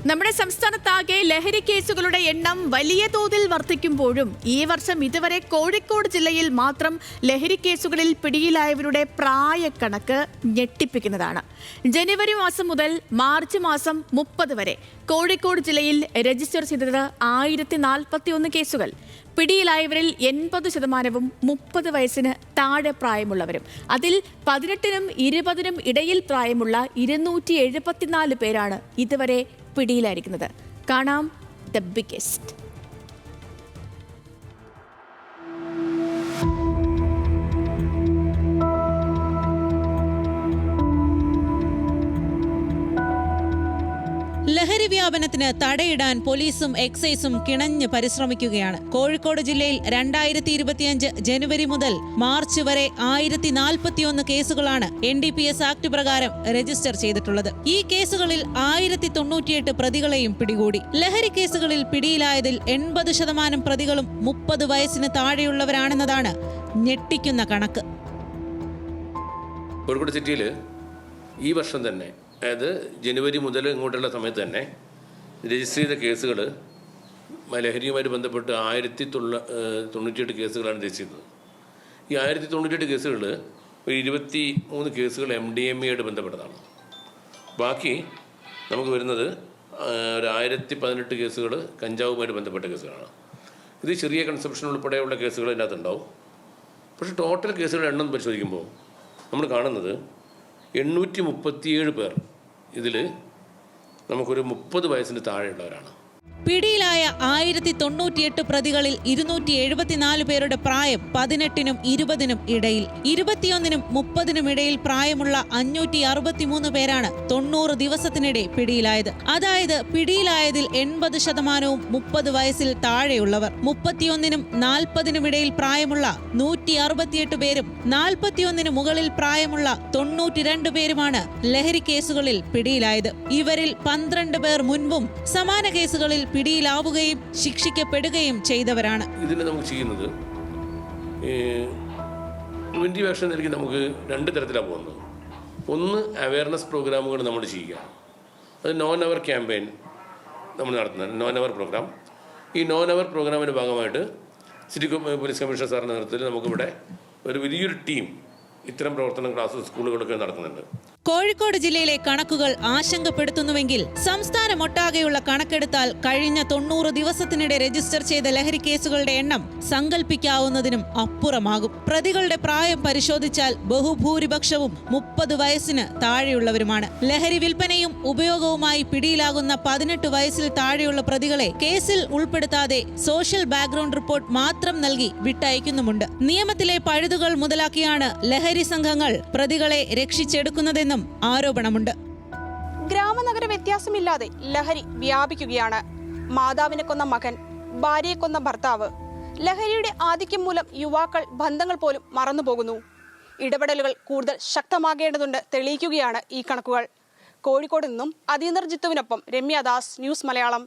നമ്മുടെ സംസ്ഥാനത്താകെ ലഹരി കേസുകളുടെ എണ്ണം വലിയ തോതിൽ വർദ്ധിക്കുമ്പോഴും ഈ വർഷം ഇതുവരെ കോഴിക്കോട് ജില്ലയിൽ മാത്രം ലഹരി കേസുകളിൽ പിടിയിലായവരുടെ പ്രായക്കണക്ക് ഞെട്ടിപ്പിക്കുന്നതാണ്. ജനുവരി മാസം മുതൽ മാർച്ച് മാസം 30 വരെ കോഴിക്കോട് ജില്ലയിൽ രജിസ്റ്റർ ചെയ്തത് 1041 കേസുകൾ. പിടിയിലായവരിൽ 80% 30 വയസ്സിന് താഴെ പ്രായമുള്ളവരും. അതിൽ 18-നും 20-നും ഇടയിൽ പ്രായമുള്ള 274 പേരാണ് ഇതുവരെ പിടിയിലായിരിക്കുന്നത്. കാണാം ദ ബിഗ്ഗസ്റ്റ്. ലഹരി വ്യാപനത്തിന് തടയിടാൻ പോലീസും എക്സൈസും കിണഞ്ഞ് പരിശ്രമിക്കുകയാണ്. കോഴിക്കോട് ജില്ലയിൽ 2025 ജനുവരി മുതൽ മാർച്ച് വരെ 1041 കേസുകളാണ് NDPS ആക്ട് പ്രകാരം രജിസ്റ്റർ ചെയ്തിട്ടുള്ളത്. ഈ കേസുകളിൽ 1098 പ്രതികളെയും പിടികൂടി. ലഹരി കേസുകളിൽ പിടിയിലായതിൽ 80% പ്രതികളും 30 വയസ്സിന് താഴെയുള്ളവരാണെന്നതാണ് ഞെട്ടിക്കുന്ന കണക്ക്. കോഴിക്കോട് സിറ്റിയിൽ ഈ വർഷം തന്നെ, അതായത് ജനുവരി മുതൽ ഇങ്ങോട്ടുള്ള സമയത്ത് തന്നെ രജിസ്റ്റർ ചെയ്ത കേസുകൾ ലഹരിയുമായിട്ട് ബന്ധപ്പെട്ട് 1098 കേസുകളാണ് രജിസ്റ്റർ ചെയ്തത്. ഈ 1098 കേസുകളിൽ 23 കേസുകൾ MDMA ആയിട്ട് ബന്ധപ്പെട്ടതാണ്. ബാക്കി നമുക്ക് വരുന്നത് ഒരു 1018 കേസുകൾ കഞ്ചാവുമായിട്ട് ബന്ധപ്പെട്ട കേസുകളാണ്. ഇത് ചെറിയ കൺസപ്ഷൻ ഉൾപ്പെടെയുള്ള കേസുകൾ ഇതിനകത്തുണ്ടാവും. പക്ഷേ ടോട്ടൽ കേസുകളുടെ എണ്ണം പരിശോധിക്കുമ്പോൾ നമ്മൾ കാണുന്നത് 837 പേർ ഇതിൽ നമുക്കൊരു 30 വയസ്സിന് താഴെയുള്ളവരാണ്. പിടിയിലായ 1098 പ്രതികളിൽ 274 പേരുടെ പ്രായം 18-നും 20-നും ഇടയിൽ. 21-നും 30-നും ഇടയിൽ പ്രായമുള്ള 563 പേരാണ് 90 ദിവസത്തിനിടെ പിടിയിലായത്. അതായത് പിടിയിലായതിൽ 80% 30 വയസ്സിൽ താഴെയുള്ളവർ. 31-നും 40-നും ഇടയിൽ പ്രായമുള്ള 168 പേരും 41-ന് മുകളിൽ പ്രായമുള്ള 92 പേരുമാണ് ലഹരി കേസുകളിൽ പിടിയിലായത്. ഇവരിൽ 12 പേർ മുൻപും സമാന കേസുകളിൽ പിടിയിലാവുകയും ശിക്ഷിക്കപ്പെടുകയും ചെയ്തവരാണ്. ഇതിന് നമുക്ക് ചെയ്യുന്നത് പ്രിവെന്റീവ് ആക്ഷൻ നൽകി നമുക്ക് 2 തരത്തിലാണ് പോകുന്നത്. ഒന്ന്, അവയർനെസ് പ്രോഗ്രാമുകൾ നമ്മൾ ചെയ്യുകയാണ്. അത് നോൺ അവർ ക്യാമ്പയിൻ നമ്മൾ നടത്തുന്നത്, നോൺ അവർ പ്രോഗ്രാം. ഈ നോൺ അവർ പ്രോഗ്രാമിൻ്റെ ഭാഗമായിട്ട് സിറ്റി പോലീസ് കമ്മീഷണർ സാറിൻ്റെ നേതൃത്വത്തിൽ നമുക്കിവിടെ ഒരു വലിയൊരു ടീം ഇത്തരം പ്രവർത്തനം ക്ലാസ് സ്കൂളുകളൊക്കെ നടത്തുന്നുണ്ട്. കോഴിക്കോട് ജില്ലയിലെ കണക്കുകൾ ആശങ്കപ്പെടുത്തുന്നുവെങ്കിൽ സംസ്ഥാനമൊട്ടാകെയുള്ള കണക്കെടുത്താൽ കഴിഞ്ഞ 90 ദിവസത്തിനിടെ രജിസ്റ്റർ ചെയ്ത ലഹരി കേസുകളുടെ എണ്ണം സങ്കല്പിക്കാവുന്നതിനും അപ്പുറമാകും. പ്രതികളുടെ പ്രായം പരിശോധിച്ചാൽ ബഹുഭൂരിപക്ഷവും 30 വയസ്സിന് താഴെയുള്ളവരുമാണ്. ലഹരി വിൽപ്പനയും ഉപയോഗവുമായി പിടിയിലാകുന്ന 18 വയസ്സിൽ താഴെയുള്ള പ്രതികളെ കേസിൽ ഉൾപ്പെടുത്താതെ സോഷ്യൽ ബാക്ക്ഗ്രൗണ്ട് റിപ്പോർട്ട് മാത്രം നൽകി വിട്ടയക്കുന്നുമുണ്ട്. നിയമത്തിലെ പഴുതുകൾ മുതലാക്കിയാണ് ലഹരി സംഘങ്ങൾ പ്രതികളെ രക്ഷിച്ചെടുക്കുന്നതെന്നും ആരോപണമുണ്ട്. ഗ്രാമനഗര വ്യത്യാസമില്ലാതെ ലഹരി വ്യാപിക്കുകയാണ്. മാതാവിനെ കൊന്ന മകൻ, ഭാര്യയെ കൊന്ന ഭർത്താവ്. ലഹരിയുടെ ആധിക്യം മൂലം യുവാക്കൾ ബന്ധങ്ങൾ പോലും മറന്നുപോകുന്നു. ഇടപെടലുകൾ കൂടുതൽ ശക്തമാകേണ്ടതുണ്ട് തെളിയിക്കുകയാണ് ഈ കണക്കുകൾ. കോഴിക്കോട് നിന്നും അദീനർ ജിത്തുവിനൊപ്പം രമ്യ ദാസ്, ന്യൂസ് മലയാളം.